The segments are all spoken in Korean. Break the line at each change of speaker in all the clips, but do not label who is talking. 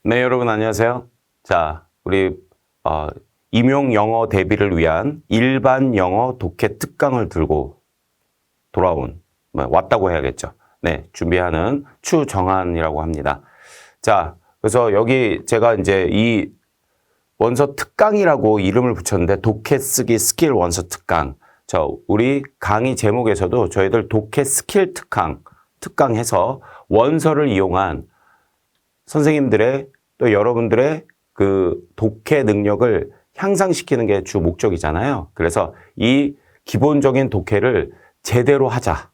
네, 여러분 안녕하세요. 자, 우리 임용 영어 대비를 위한 일반 영어 독해 특강을 들고 돌아온, 왔다고 해야겠죠. 네, 준비하는 추정한이라고 합니다. 자, 그래서 여기 제가 이제 이 원서 특강이라고 이름을 붙였는데 독해 쓰기 스킬 원서 특강. 우리 강의 제목에서도 저희들 독해 스킬 특강해서 원서를 이용한 선생님들의 또 여러분들의 그 독해 능력을 향상시키는 게 주 목적이잖아요. 그래서 이 기본적인 독해를 제대로 하자.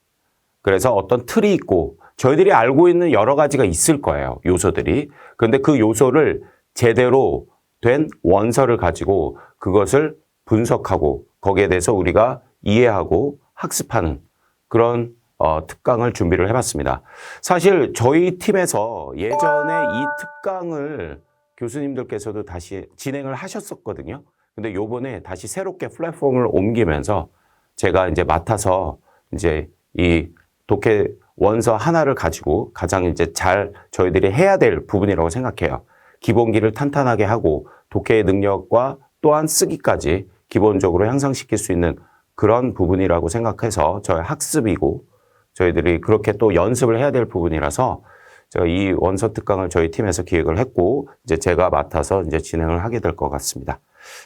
그래서 어떤 틀이 있고 저희들이 알고 있는 여러 가지가 있을 거예요. 요소들이. 그런데 그 요소를 제대로 된 원서를 가지고 그것을 분석하고 거기에 대해서 우리가 이해하고 학습하는 그런 특강을 준비를 해봤습니다. 사실 저희 팀에서 예전에 이 특강을 교수님들께서도 다시 진행을 하셨었거든요. 근데 요번에 다시 새롭게 플랫폼을 옮기면서 제가 이제 맡아서 이제 이 독해 원서 하나를 가지고 가장 이제 잘 저희들이 해야 될 부분이라고 생각해요. 기본기를 탄탄하게 하고 독해의 능력과 또한 쓰기까지 기본적으로 향상시킬 수 있는 그런 부분이라고 생각해서 저희 학습이고 저희들이 그렇게 또 연습을 해야 될 부분이라서 제가 이 원서 특강을 저희 팀에서 기획을 했고 이제 제가 맡아서 이제 진행을 하게 될 것 같습니다.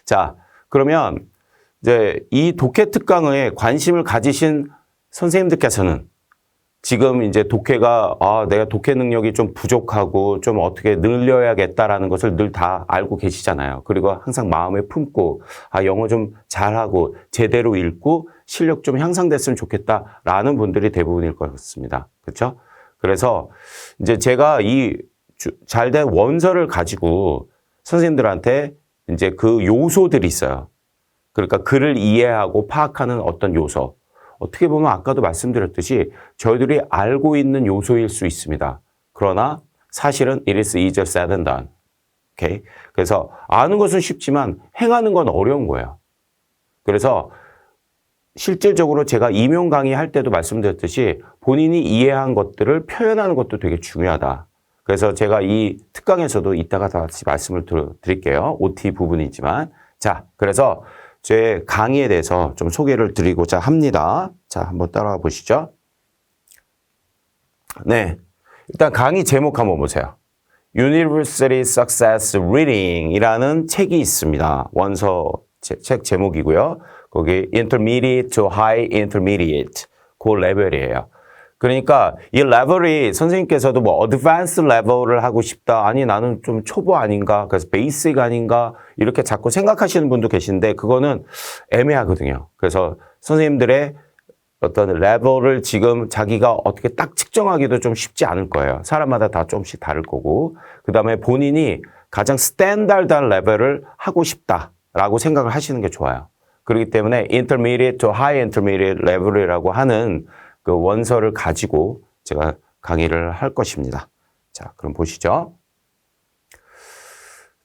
자, 그러면 이제 이 독해 특강에 관심을 가지신 선생님들께서는 지금 이제 독해가 내가 독해 능력이 좀 부족하고 좀 어떻게 늘려야겠다라는 것을 늘 다 알고 계시잖아요. 그리고 항상 마음에 품고 영어 좀 잘하고 제대로 읽고 실력 좀 향상됐으면 좋겠다라는 분들이 대부분일 것 같습니다. 그렇죠? 그래서 이제 제가 이 잘된 원서를 가지고 선생님들한테 이제 그 요소들이 있어요. 그러니까 글을 이해하고 파악하는 어떤 요소. 어떻게 보면 아까도 말씀드렸듯이 저희들이 알고 있는 요소일 수 있습니다. 그러나 사실은 it is easier said than done. 오케이? 그래서 아는 것은 쉽지만 행하는 건 어려운 거예요. 그래서 실질적으로 제가 임용 강의 할 때도 말씀드렸듯이 본인이 이해한 것들을 표현하는 것도 되게 중요하다. 그래서 제가 이 특강에서도 이따가 다시 말씀을 드릴게요. OT 부분이지만. 자, 그래서 제 강의에 대해서 좀 소개를 드리고자 합니다. 자, 한번 따라와 보시죠. 네. 일단 강의 제목 한번 보세요. University Success Reading 이라는 책이 있습니다. 원서 책 제목이고요. 거기 Intermediate to High Intermediate 그 레벨이에요. 그러니까 이 레벨이 선생님께서도 뭐 어드밴스 레벨을 하고 싶다. 아니 나는 좀 초보 아닌가. 그래서 베이직 아닌가. 이렇게 자꾸 생각하시는 분도 계신데 그거는 애매하거든요. 그래서 선생님들의 어떤 레벨을 지금 자기가 어떻게 딱 측정하기도 좀 쉽지 않을 거예요. 사람마다 다 조금씩 다를 거고. 그다음에 본인이 가장 스탠다드한 레벨을 하고 싶다라고 생각을 하시는 게 좋아요. 그렇기 때문에 Intermediate to High Intermediate 레벨이라고 하는 그 원서를 가지고 제가 강의를 할 것입니다. 자, 그럼 보시죠.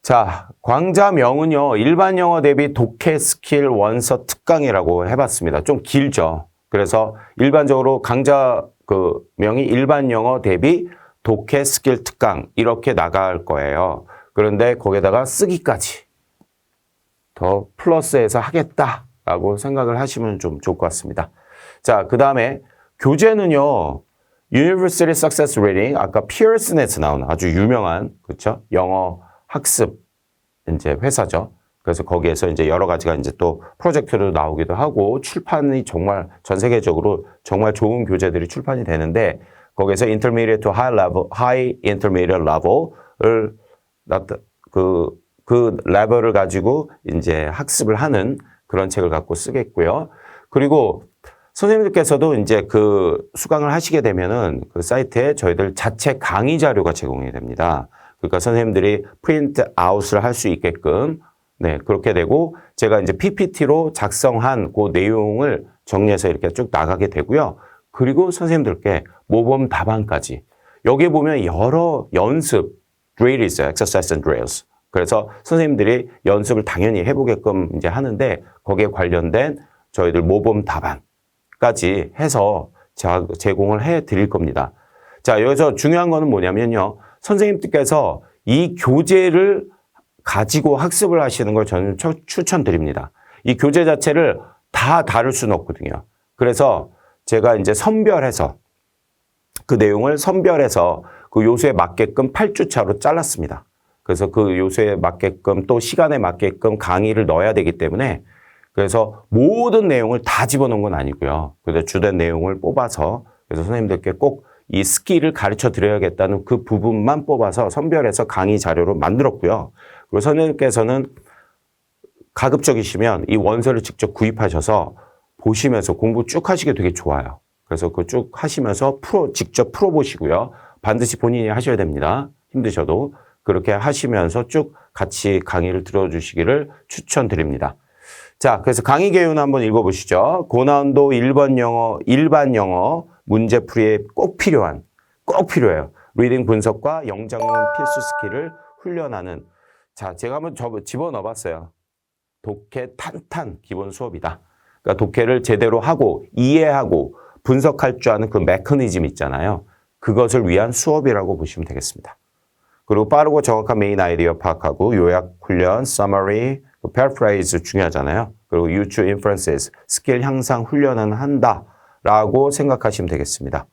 자, 강좌명은요, 일반 영어 대비 독해 스킬 원서 특강이라고 해봤습니다. 좀 길죠. 그래서 일반적으로 강좌 그 명이 일반 영어 대비 독해 스킬 특강 이렇게 나갈 거예요. 그런데 거기에다가 쓰기까지 더 플러스해서 하겠다라고 생각을 하시면 좀 좋을 것 같습니다. 자, 그 다음에 교재는요, University Success Reading, 아까 피어슨에서 나온 아주 유명한, 그렇죠? 영어 학습 이제 회사죠. 그래서 거기에서 이제 여러 가지가 이제 또 프로젝트로 나오기도 하고 출판이 정말 전 세계적으로 정말 좋은 교재들이 출판이 되는데 거기에서 Intermediate to High Intermediate Level을 그 레벨을 가지고 이제 학습을 하는 그런 책을 갖고 쓰겠고요. 그리고 선생님들께서도 이제 그 수강을 하시게 되면은 그 사이트에 저희들 자체 강의 자료가 제공이 됩니다. 그러니까 선생님들이 프린트 아웃을 할 수 있게끔 네, 그렇게 되고 제가 이제 PPT로 작성한 그 내용을 정리해서 이렇게 쭉 나가게 되고요. 그리고 선생님들께 모범 답안까지 여기에 보면 여러 연습 드릴이 있어요. exercise and drills. 그래서 선생님들이 연습을 당연히 해보게끔 이제 하는데 거기에 관련된 저희들 모범 답안까지 해서 제공을 해 드릴 겁니다. 자, 여기서 중요한 거는 뭐냐면요. 선생님께서 이 교재를 가지고 학습을 하시는 걸 저는 추천드립니다. 이 교재 자체를 다 다룰 수는 없거든요. 그래서 제가 이제 선별해서 그 내용을 선별해서 그 요소에 맞게끔 8주차로 잘랐습니다. 그래서 그 요소에 맞게끔 또 시간에 맞게끔 강의를 넣어야 되기 때문에 그래서 모든 내용을 다 집어넣은 건 아니고요. 그래서 주된 내용을 뽑아서 그래서 선생님들께 꼭 이 스킬을 가르쳐 드려야겠다는 그 부분만 뽑아서 선별해서 강의 자료로 만들었고요. 그리고 선생님께서는 가급적이시면 이 원서를 직접 구입하셔서 보시면서 공부 쭉 하시기 되게 좋아요. 그래서 그 쭉 하시면서 직접 풀어보시고요. 반드시 본인이 하셔야 됩니다. 힘드셔도. 그렇게 하시면서 쭉 같이 강의를 들어주시기를 추천드립니다. 자, 그래서 강의 개요는 한번 읽어보시죠. 고난도 일반 영어 문제풀이에 꼭 필요해요. 리딩 분석과 영장용 필수 스킬을 훈련하는. 자, 제가 한번 집어넣어봤어요. 독해 탄탄 기본 수업이다. 그러니까 독해를 제대로 하고 이해하고 분석할 줄 아는 그 메커니즘 있잖아요. 그것을 위한 수업이라고 보시면 되겠습니다. 그리고 빠르고 정확한 메인 아이디어 파악하고 요약 훈련, summary, paraphrase 중요하잖아요. 그리고 유추, inferences, 스킬 향상 훈련은 한다라고 생각하시면 되겠습니다.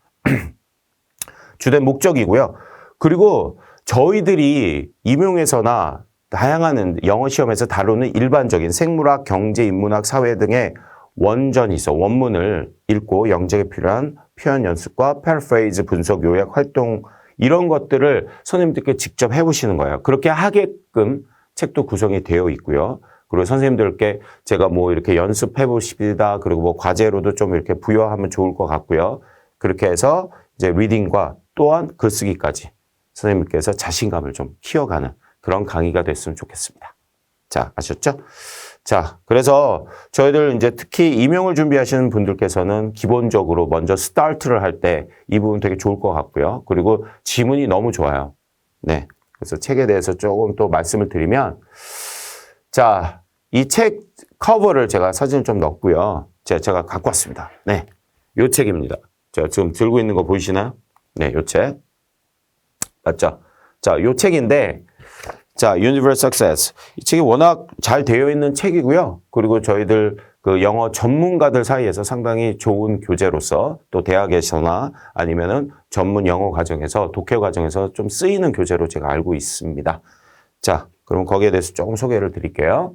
주된 목적이고요. 그리고 저희들이 임용에서나 다양한 영어 시험에서 다루는 일반적인 생물학, 경제, 인문학, 사회 등의 원전이 있어. 원문을 읽고 영작에 필요한 표현 연습과 paraphrase 분석, 요약, 활동 이런 것들을 선생님들께 직접 해보시는 거예요. 그렇게 하게끔 책도 구성이 되어 있고요. 그리고 선생님들께 제가 뭐 이렇게 연습해 보십니다. 그리고 뭐 과제로도 좀 이렇게 부여하면 좋을 것 같고요. 그렇게 해서 이제 리딩과 또한 글쓰기까지 선생님께서 자신감을 좀 키워가는 그런 강의가 됐으면 좋겠습니다. 자, 아셨죠? 자, 그래서 저희들 이제 특히 임용을 준비하시는 분들께서는 기본적으로 먼저 스타트를 할 때 이 부분 되게 좋을 것 같고요. 그리고 지문이 너무 좋아요. 네. 그래서 책에 대해서 조금 또 말씀을 드리면, 자, 이 책 커버를 제가 사진을 좀 넣었고요. 제가 갖고 왔습니다. 네. 요 책입니다. 제가 지금 들고 있는 거 보이시나요? 네, 요 책. 맞죠? 자, 요 책인데, 자, Universal Success. 이 책이 워낙 잘 되어 있는 책이고요. 그리고 저희들 그 영어 전문가들 사이에서 상당히 좋은 교재로서 또 대학에서나 아니면은 전문 영어 과정에서 독해 과정에서 좀 쓰이는 교재로 제가 알고 있습니다. 자, 그럼 거기에 대해서 조금 소개를 드릴게요.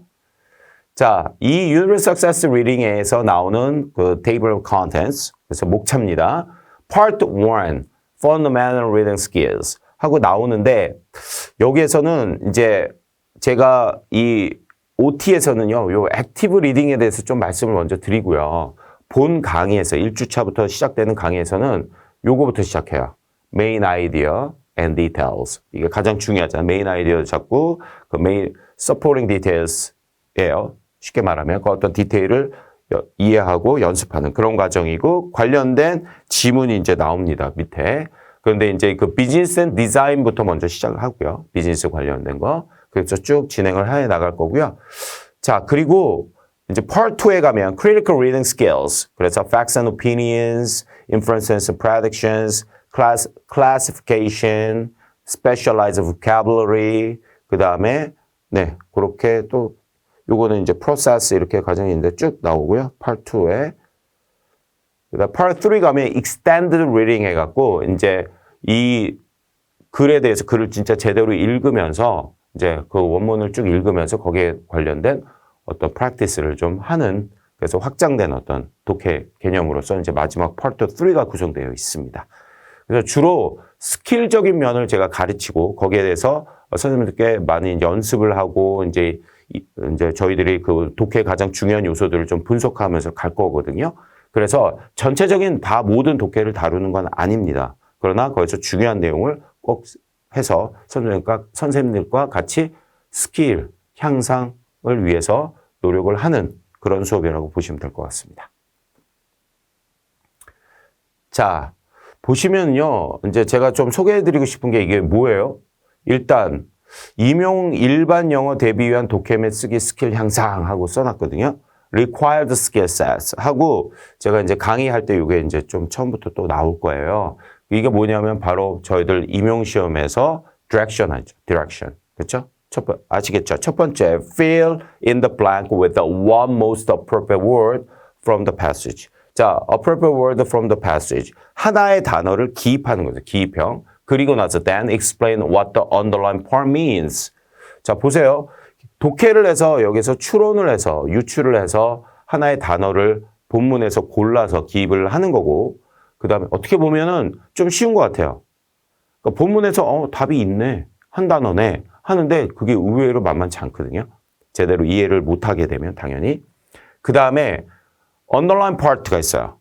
자, 이 Universal Success Reading에서 나오는 그 Table of Contents, 그래서 목차입니다. Part 1, Fundamental Reading Skills 하고 나오는데 여기에서는 이제 제가 이 OT에서는요, 요 액티브 리딩에 대해서 좀 말씀을 먼저 드리고요. 본 강의에서 1주차부터 시작되는 강의에서는 요거부터 시작해요. Main idea and details. 이게 가장 중요하잖아요. 메인 아이디어 잡고 그 메인 supporting details예요. 쉽게 말하면 그 어떤 디테일을 이해하고 연습하는 그런 과정이고 관련된 지문이 이제 나옵니다. 밑에. 그런데 이제 그 비즈니스 앤 디자인부터 먼저 시작을 하고요. 비즈니스 관련된 거. 그래서 쭉 진행을 해 나갈 거고요. 자, 그리고 이제 Part 2에 가면 Critical Reading Skills. 그래서 Facts and Opinions, Inferences and Predictions, Classification, Specialized Vocabulary. 그 다음에, 네, 그렇게 또, 요거는 이제 Process 이렇게 과정이 있는데 쭉 나오고요. Part 2에. 그다음 Part 3 가면 Extended Reading 해갖고, 이제 이 글에 대해서 글을 진짜 제대로 읽으면서 이제 그 원문을 쭉 읽으면서 거기에 관련된 어떤 프랙티스를 좀 하는 그래서 확장된 어떤 독해 개념으로서 이제 마지막 파트 3가 구성되어 있습니다. 그래서 주로 스킬적인 면을 제가 가르치고 거기에 대해서 선생님들께 많이 연습을 하고 이제 저희들이 그 독해 가장 중요한 요소들을 좀 분석하면서 갈 거거든요. 그래서 전체적인 다 모든 독해를 다루는 건 아닙니다. 그러나 거기서 중요한 내용을 꼭 해서 선생님들과 같이 스킬 향상을 위해서 노력을 하는 그런 수업이라고 보시면 될 것 같습니다. 자, 보시면요. 이제 제가 좀 소개해드리고 싶은 게 이게 뭐예요? 일단, 임용 일반 영어 대비 위한 독해 및 쓰기 스킬 향상하고 써놨거든요. Required skill sets 하고 제가 이제 강의할 때 이게 이제 좀 처음부터 또 나올 거예요. 이게 뭐냐면 바로 저희들 임용시험에서 direction 하죠. direction. 그렇죠? 아시겠죠? 첫 번째, fill in the blank with the one most appropriate word from the passage. 자, appropriate word from the passage. 하나의 단어를 기입하는 거죠. 기입형. 그리고 나서 then explain what the underlined part means. 자, 보세요. 독해를 해서 여기서 추론을 해서 유추를 해서 하나의 단어를 본문에서 골라서 기입을 하는 거고 그 다음에 어떻게 보면은 좀 쉬운 것 같아요. 그러니까 본문에서 답이 있네. 한 단어네. 하는데 그게 의외로 만만치 않거든요. 제대로 이해를 못하게 되면 당연히. 그 다음에 underline part가 있어요.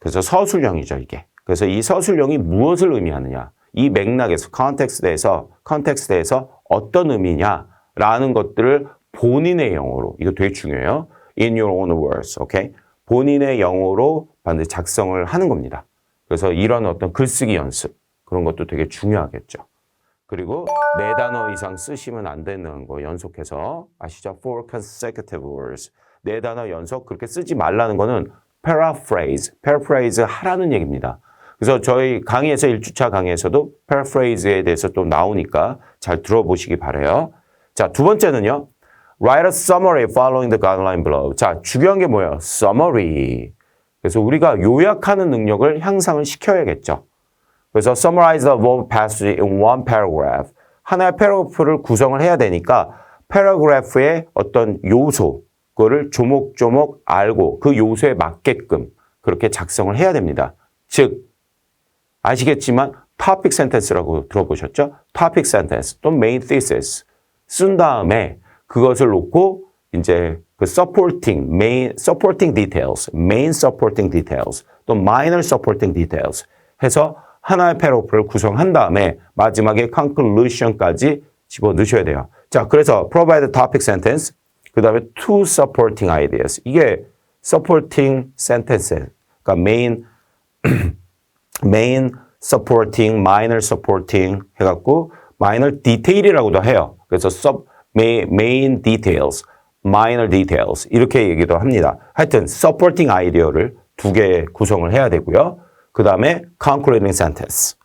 그래서 서술형이죠, 이게. 그래서 이 서술형이 무엇을 의미하느냐. 이 맥락에서, 컨텍스트에서 어떤 의미냐라는 것들을 본인의 영어로, 이거 되게 중요해요. In your own words, okay? 본인의 영어로 반드시 작성을 하는 겁니다. 그래서 이런 어떤 글쓰기 연습, 그런 것도 되게 중요하겠죠. 그리고 4단어 이상 쓰시면 안 되는 거 연속해서 아시죠? 4 consecutive words. 4단어 연속 그렇게 쓰지 말라는 거는 paraphrase 하라는 얘기입니다. 그래서 저희 강의에서 1주차 강의에서도 paraphrase에 대해서 또 나오니까 잘 들어보시기 바라요. 자, 두 번째는요. Write a summary following the guideline below. 자, 중요한 게 뭐예요? Summary. 그래서 우리가 요약하는 능력을 향상을 시켜야겠죠. 그래서 summarize the above passage in one paragraph. 하나의 패러그래프를 구성을 해야 되니까 패러그래프의 어떤 요소, 그거를 조목조목 알고 그 요소에 맞게끔 그렇게 작성을 해야 됩니다. 즉, 아시겠지만 topic sentence라고 들어보셨죠? topic sentence 또는 main thesis 쓴 다음에 그것을 놓고 이제 그 main supporting details 또 minor supporting details 해서 하나의 패러그래프를 구성한 다음에 마지막에 conclusion까지 집어넣으셔야 돼요. 자, 그래서 provide topic sentence, 그 다음에 two supporting ideas. 이게 supporting sentence, 그러니까 main supporting, minor supporting 해갖고 minor detail이라고도 해요. 그래서 main details, minor details 이렇게 얘기도 합니다. 하여튼 supporting idea를 2개 구성을 해야 되고요. 그 다음에 concluding sentence,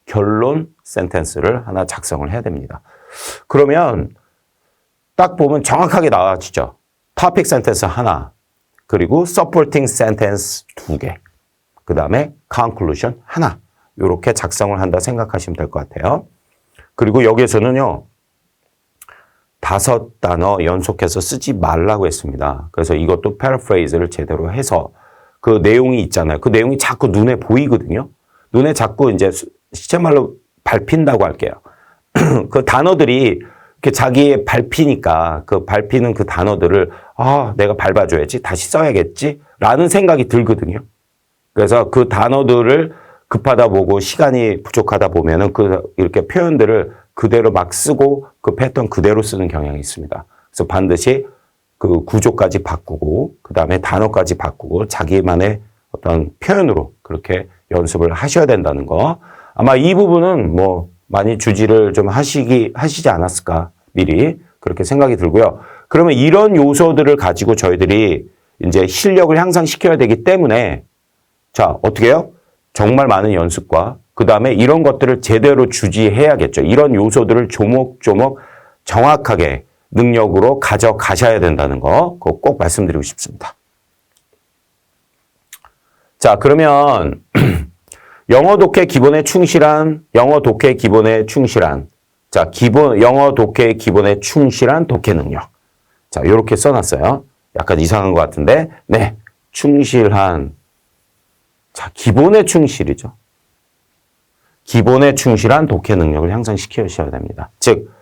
결론 sentence를 하나 작성을 해야 됩니다. 그러면 딱 보면 정확하게 나와지죠. topic sentence 하나, 그리고 supporting sentence 2개, 그 다음에 conclusion 하나 이렇게 작성을 한다 생각하시면 될 것 같아요. 그리고 여기에서는요. 5단어 연속해서 쓰지 말라고 했습니다. 그래서 이것도 paraphrase를 제대로 해서 그 내용이 있잖아요. 그 내용이 자꾸 눈에 보이거든요. 눈에 자꾸 이제 시체말로 밟힌다고 할게요. 그 단어들이 이렇게 자기의 밟히니까 그 밟히는 그 단어들을 내가 밟아줘야지 다시 써야겠지 라는 생각이 들거든요. 그래서 그 단어들을 급하다 보고 시간이 부족하다 보면은 이렇게 표현들을 그대로 막 쓰고 그 패턴 그대로 쓰는 경향이 있습니다. 그래서 반드시 그 구조까지 바꾸고 그 다음에 단어까지 바꾸고 자기만의 어떤 표현으로 그렇게 연습을 하셔야 된다는 거. 아마 이 부분은 뭐 많이 주지를 좀 하시지 않았을까 미리 그렇게 생각이 들고요. 그러면 이런 요소들을 가지고 저희들이 이제 실력을 향상시켜야 되기 때문에 자, 어떻게 해요? 정말 많은 연습과 그 다음에 이런 것들을 제대로 주지해야겠죠. 이런 요소들을 조목조목 정확하게 능력으로 가져가셔야 된다는 거, 그거 꼭 말씀드리고 싶습니다. 자, 그러면 영어 독해 기본에 충실한, 자, 영어 독해 기본에 충실한 독해 능력. 자, 요렇게 써놨어요. 약간 이상한 것 같은데, 네, 충실한, 자, 기본에 충실이죠. 기본에 충실한 독해 능력을 향상시키셔야 됩니다. 즉,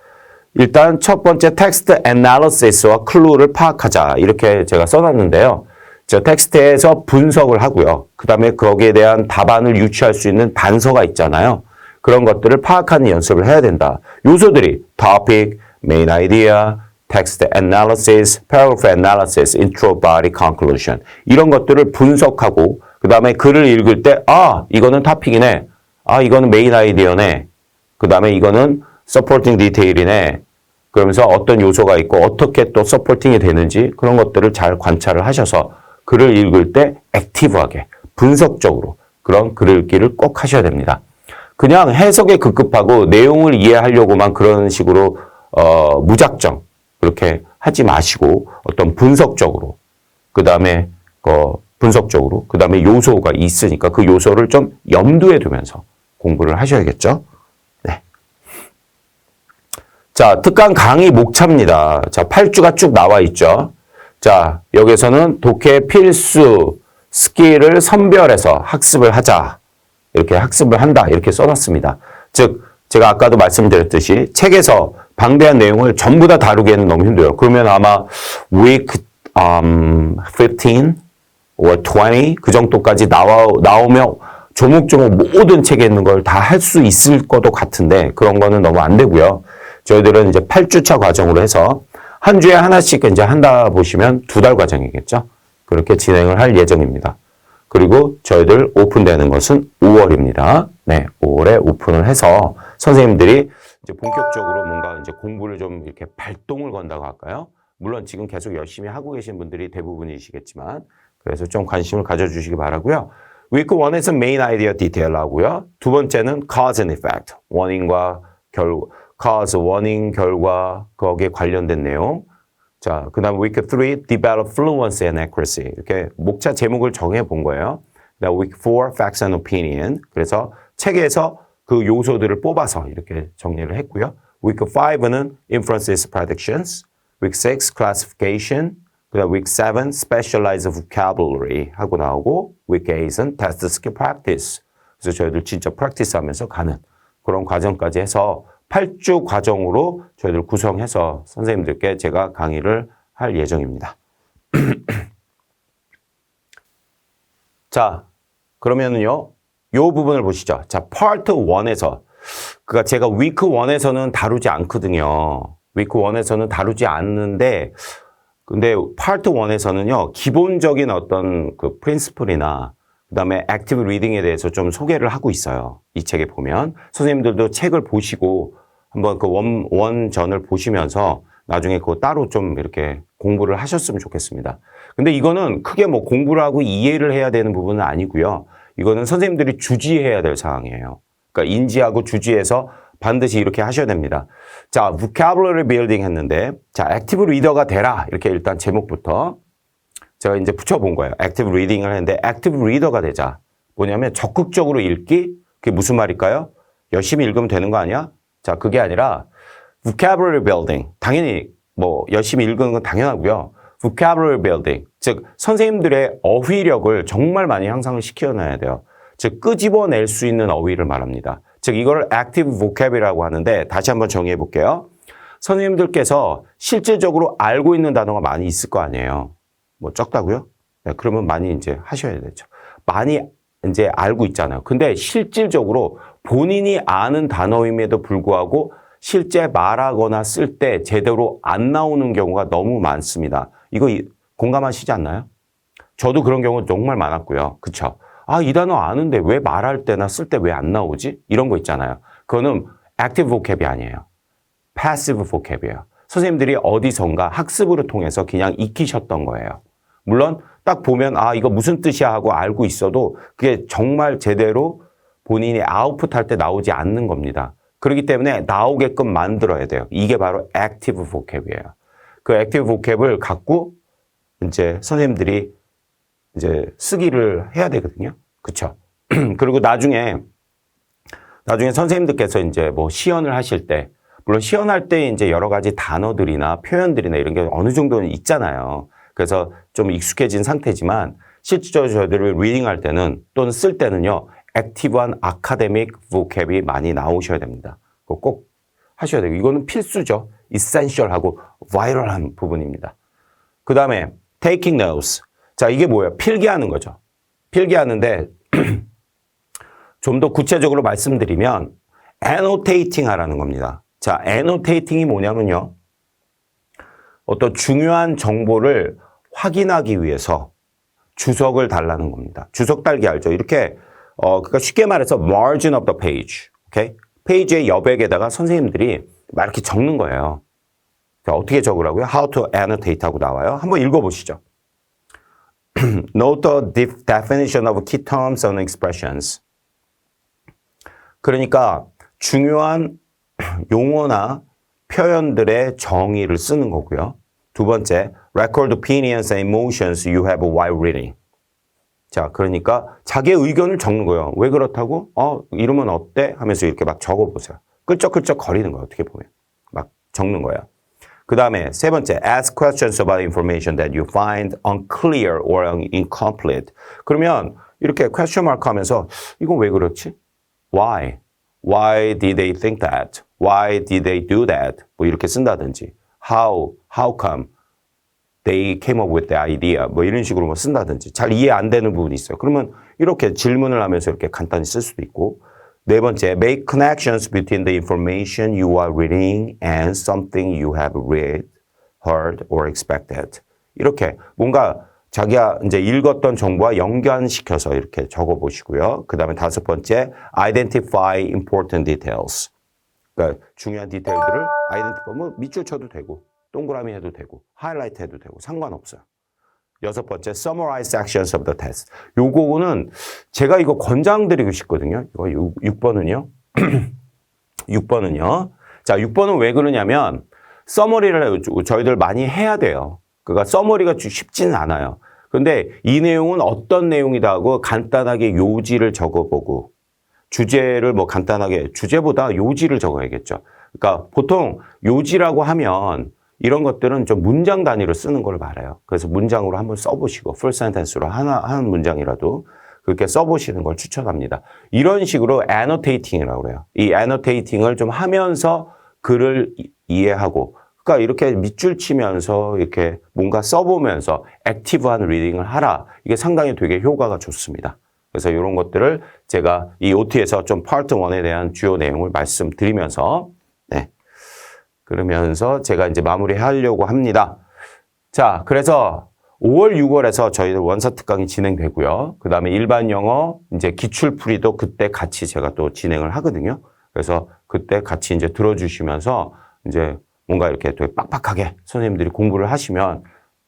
일단 첫 번째 텍스트 애널리시스와 클루를 파악하자. 이렇게 제가 써놨는데요. 저 텍스트에서 분석을 하고요. 그 다음에 거기에 대한 답안을 유추할 수 있는 단서가 있잖아요. 그런 것들을 파악하는 연습을 해야 된다. 요소들이 topic, main idea, text analysis, paragraph analysis, intro, body, conclusion. 이런 것들을 분석하고 그 다음에 글을 읽을 때 이거는 토픽이네. 이거는 메인 아이디어네. 그 다음에 이거는 서포팅 디테일이네. 그러면서 어떤 요소가 있고 어떻게 또 서포팅이 되는지 그런 것들을 잘 관찰을 하셔서 글을 읽을 때 액티브하게 분석적으로 그런 글 읽기를 꼭 하셔야 됩니다. 그냥 해석에 급급하고 내용을 이해하려고만 그런 식으로 무작정 그렇게 하지 마시고 어떤 분석적으로 그다음에 요소가 있으니까 그 요소를 좀 염두에 두면서 공부를 하셔야겠죠. 네. 자, 특강 강의 목차입니다. 자, 8주가 쭉 나와 있죠. 자, 여기서는 독해 필수 스킬을 선별해서 학습을 하자. 이렇게 학습을 한다. 이렇게 써놨습니다. 즉, 제가 아까도 말씀드렸듯이 책에서 방대한 내용을 전부 다 다루기에는 너무 힘들어요. 그러면 아마 week 15 or 20 그 정도까지 나오면 조목조목 모든 책에 있는 걸 다 할 수 있을 것도 같은데 그런 거는 너무 안 되고요. 저희들은 이제 8주차 과정으로 해서 한 주에 하나씩 이제 한다 보시면 2달 과정이겠죠. 그렇게 진행을 할 예정입니다. 그리고 저희들 오픈되는 것은 5월입니다. 네, 5월에 오픈을 해서 선생님들이 이제 본격적으로 뭔가 이제 공부를 좀 이렇게 발동을 건다고 할까요? 물론 지금 계속 열심히 하고 계신 분들이 대부분이시겠지만 그래서 좀 관심을 가져주시기 바라고요. Week 1에서는 메인 아이디어 디테일 하고요. 두 번째는 cause and effect, 원인과 cause, 원인, 결과, 거기에 관련된 내용. 자, 그 다음 week 3, develop fluency and accuracy. 이렇게 목차 제목을 정해 본 거예요. 그 다음 week 4, facts and opinion. 그래서 책에서 그 요소들을 뽑아서 이렇게 정리를 했고요. week 5는 inferences, predictions. week 6, classification. 그 다음 week 7, specialized vocabulary 하고 나오고 week 8은 test skill practice. 그래서 저희들 진짜 practice 하면서 가는 그런 과정까지 해서 8주 과정으로 저희들 구성해서 선생님들께 제가 강의를 할 예정입니다. 자, 그러면은요, 요 부분을 보시죠. 자, 파트 1에서, 그니까 제가 위크 1에서는 다루지 않거든요. 위크 1에서는 다루지 않는데, 근데 파트 1에서는요, 기본적인 어떤 그 프린시플이나 그 다음에 액티브 리딩에 대해서 좀 소개를 하고 있어요. 이 책에 보면. 선생님들도 책을 보시고 한번 그 원전을 보시면서 나중에 그거 따로 좀 이렇게 공부를 하셨으면 좋겠습니다. 근데 이거는 크게 뭐 공부를 하고 이해를 해야 되는 부분은 아니고요. 이거는 선생님들이 주지해야 될 상황이에요. 그러니까 인지하고 주지해서 반드시 이렇게 하셔야 됩니다. 자, vocabulary building 했는데, 자, active reader가 되라. 이렇게 일단 제목부터 제가 이제 붙여본 거예요. active reading을 했는데, active reader가 되자. 뭐냐면 적극적으로 읽기? 그게 무슨 말일까요? 열심히 읽으면 되는 거 아니야? 자, 그게 아니라 vocabulary building. 당연히 뭐 열심히 읽는 건 당연하고요. vocabulary building. 즉, 선생님들의 어휘력을 정말 많이 향상을 시켜놔야 돼요. 즉, 끄집어낼 수 있는 어휘를 말합니다. 즉, 이걸 active vocab이라고 하는데 다시 한번 정의해 볼게요. 선생님들께서 실질적으로 알고 있는 단어가 많이 있을 거 아니에요. 뭐 적다고요? 네, 그러면 많이 이제 하셔야 되죠. 많이 이제 알고 있잖아요. 근데 실질적으로 본인이 아는 단어임에도 불구하고 실제 말하거나 쓸 때 제대로 안 나오는 경우가 너무 많습니다. 이거 공감하시지 않나요? 저도 그런 경우 정말 많았고요. 그쵸? 아, 이 단어 아는데 왜 말할 때나 쓸 때 왜 안 나오지? 이런 거 있잖아요. 그거는 active vocab이 아니에요. passive vocab이에요. 선생님들이 어디선가 학습으로 통해서 그냥 익히셨던 거예요. 물론 딱 보면 아, 이거 무슨 뜻이야 하고 알고 있어도 그게 정말 제대로 본인이 아웃풋 할 때 나오지 않는 겁니다. 그렇기 때문에 나오게끔 만들어야 돼요. 이게 바로 active vocab이에요. 그 active vocab을 갖고 이제 선생님들이 이제 쓰기를 해야 되거든요. 그쵸? 그리고 나중에 선생님들께서 이제 뭐 시연을 하실 때, 물론 시연할 때 이제 여러 가지 단어들이나 표현들이나 이런 게 어느 정도는 있잖아요. 그래서 좀 익숙해진 상태지만 실질적으로 저희들을 리딩할 때는 또는 쓸 때는요, 액티브한 아카데믹 vocab이 많이 나오셔야 됩니다. 그거 꼭 하셔야 돼요. 이거는 필수죠. essential하고 viral한 부분입니다. 그 다음에 taking notes. 자, 이게 뭐예요? 필기하는 거죠. 필기하는데 좀 더 구체적으로 말씀드리면 annotating 하라는 겁니다. 자, annotating이 뭐냐면요. 어떤 중요한 정보를 확인하기 위해서 주석을 달라는 겁니다. 주석 달기 알죠? 이렇게 그러니까 쉽게 말해서 margin of the page. 오케이? 페이지의 여백에다가 선생님들이 막 이렇게 적는 거예요. 자, 어떻게 적으라고요? How to annotate 하고 나와요. 한번 읽어보시죠. Note the definition of key terms and expressions. 그러니까 중요한 용어나 표현들의 정의를 쓰는 거고요. 두 번째, record opinions and emotions you have while reading. 자, 그러니까 자기의 의견을 적는 거예요. 왜 그렇다고? 이러면 어때? 하면서 이렇게 막 적어보세요. 끌적끌적 거리는 거예요. 어떻게 보면. 막 적는 거예요. 그 다음에 세 번째, ask questions about information that you find unclear or incomplete. 그러면 이렇게 question mark 하면서 이건 왜 그렇지? Why? Why did they think that? Why did they do that? 뭐 이렇게 쓴다든지 how come they came up with the idea? 뭐 이런 식으로 뭐 쓴다든지 잘 이해 안 되는 부분이 있어요. 그러면 이렇게 질문을 하면서 이렇게 간단히 쓸 수도 있고 네 번째, make connections between the information you are reading and something you have read, heard, or expected. 이렇게 뭔가 자기가 이제 읽었던 정보와 연관시켜서 이렇게 적어보시고요. 그 다음에 다섯 번째, identify important details. 그러니까 중요한 디테일들을 identify, 뭐 밑줄 쳐도 되고, 동그라미 해도 되고, 하이라이트 해도 되고, 상관없어요. 여섯 번째, summarize sections of the test. 요거는 제가 이거 권장드리고 싶거든요. 이거 6번은요. 6번은요. 자, 6번은 왜 그러냐면, 서머리를 저희들 많이 해야 돼요. 그러니까 서머리가 쉽지는 않아요. 근데 이 내용은 어떤 내용이다 하고 간단하게 요지를 적어보고 주제를 뭐 간단하게 주제보다 요지를 적어야겠죠. 그러니까 보통 요지라고 하면 이런 것들은 좀 문장 단위로 쓰는 걸 말해요. 그래서 문장으로 한번 써보시고 풀 센텐스로 한 문장이라도 그렇게 써보시는 걸 추천합니다. 이런 식으로 annotating이라고 그래요. 이 annotating을 좀 하면서 글을 이해하고 그러니까 이렇게 밑줄 치면서 이렇게 뭔가 써보면서 액티브한 리딩을 하라. 이게 상당히 되게 효과가 좋습니다. 그래서 이런 것들을 제가 이 OT에서 좀 파트 1에 대한 주요 내용을 말씀드리면서 네. 그러면서 제가 이제 마무리하려고 합니다. 자, 그래서 5월, 6월에서 저희들 원서 특강이 진행되고요. 그 다음에 일반 영어 이제 기출풀이도 그때 같이 제가 또 진행을 하거든요. 그래서 그때 같이 이제 들어주시면서 이제 뭔가 이렇게 되게 빡빡하게 선생님들이 공부를 하시면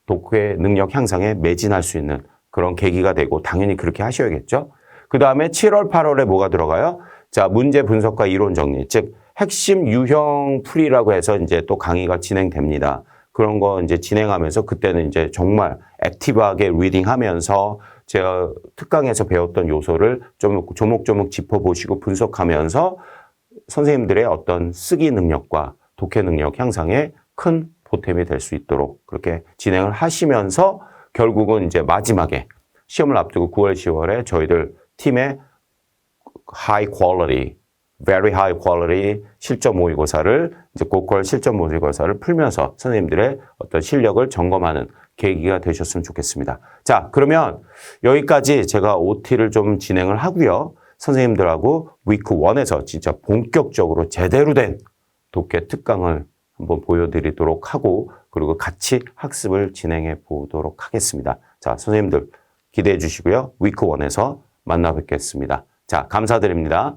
독해 능력 향상에 매진할 수 있는 그런 계기가 되고 당연히 그렇게 하셔야겠죠. 그 다음에 7월, 8월에 뭐가 들어가요? 자, 문제 분석과 이론 정리, 즉 핵심 유형 풀이라고 해서 이제 또 강의가 진행됩니다. 그런 거 이제 진행하면서 그때는 이제 정말 액티브하게 리딩하면서 제가 특강에서 배웠던 요소를 좀 조목조목 짚어보시고 분석하면서 선생님들의 어떤 쓰기 능력과 독해 능력 향상에 큰 보탬이 될 수 있도록 그렇게 진행을 하시면서 결국은 이제 마지막에 시험을 앞두고 9월, 10월에 저희들 팀의 high quality, very high quality 실전 모의고사를 이제 고퀄 실전 모의고사를 풀면서 선생님들의 어떤 실력을 점검하는 계기가 되셨으면 좋겠습니다. 자, 그러면 여기까지 제가 OT를 좀 진행을 하고요. 선생님들하고 위크 1에서 진짜 본격적으로 제대로 된 독해 특강을 한번 보여드리도록 하고 그리고 같이 학습을 진행해 보도록 하겠습니다. 자, 선생님들 기대해 주시고요. 위크 1에서 만나 뵙겠습니다. 자, 감사드립니다.